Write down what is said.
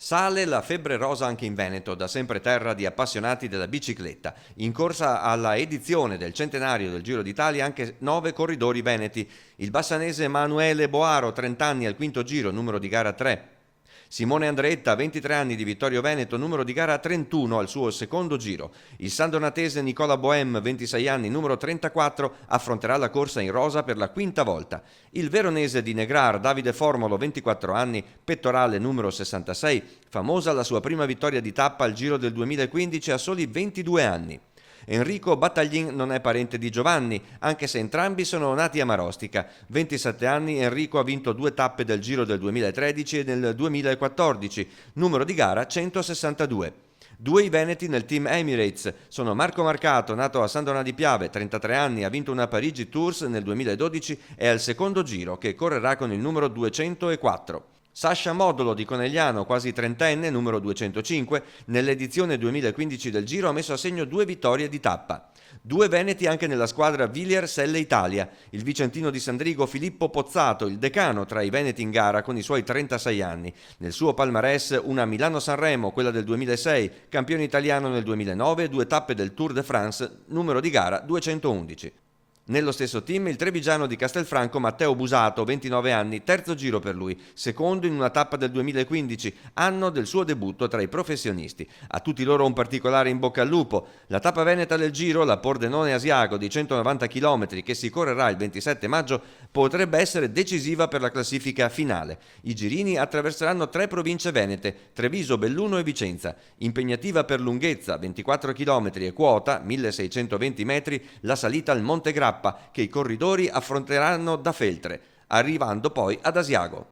Sale la febbre rosa anche in Veneto, da sempre terra di appassionati della bicicletta. In corsa alla edizione del centenario del Giro d'Italia anche 9 corridori veneti. Il bassanese Emanuele Boaro, 30 anni al quinto giro, numero di gara 3. Simone Andretta, 23 anni di Vittorio Veneto, numero di gara 31 al suo secondo giro. Il sandonatese Nicola Bohem, 26 anni, numero 34, affronterà la corsa in rosa per la quinta volta. Il veronese di Negrar, Davide Formolo, 24 anni, pettorale numero 66, famosa la sua prima vittoria di tappa al Giro del 2015 a soli 22 anni. Enrico Battaglin non è parente di Giovanni, anche se entrambi sono nati a Marostica. 27 anni, Enrico ha vinto 2 tappe del Giro del 2013 e del 2014, numero di gara 162. Due i veneti nel team Emirates sono Marco Marcato, nato a San Donà di Piave, 33 anni, ha vinto una Parigi Tours nel 2012 e al secondo giro che correrà con il numero 204. Sasha Modolo di Conegliano, quasi trentenne, numero 205, nell'edizione 2015 del Giro ha messo a segno 2 vittorie di tappa. 2 veneti anche nella squadra Villier Selle Italia. Il vicentino di Sandrigo Filippo Pozzato, il decano tra i veneti in gara con i suoi 36 anni. Nel suo palmarès una Milano-Sanremo, quella del 2006, campione italiano nel 2009 e 2 tappe del Tour de France, numero di gara 211. Nello stesso team il trevigiano di Castelfranco Matteo Busato, 29 anni, terzo giro per lui, secondo in una tappa del 2015, anno del suo debutto tra i professionisti. A tutti loro un particolare in bocca al lupo. La tappa veneta del Giro, la Pordenone Asiago di 190 km che si correrà il 27 maggio, potrebbe essere decisiva per la classifica finale. I girini attraverseranno 3 province venete, Treviso, Belluno e Vicenza. Impegnativa per lunghezza, 24 km e quota, 1620 metri, la salita al Monte Grappa, che i corridori affronteranno da Feltre, arrivando poi ad Asiago.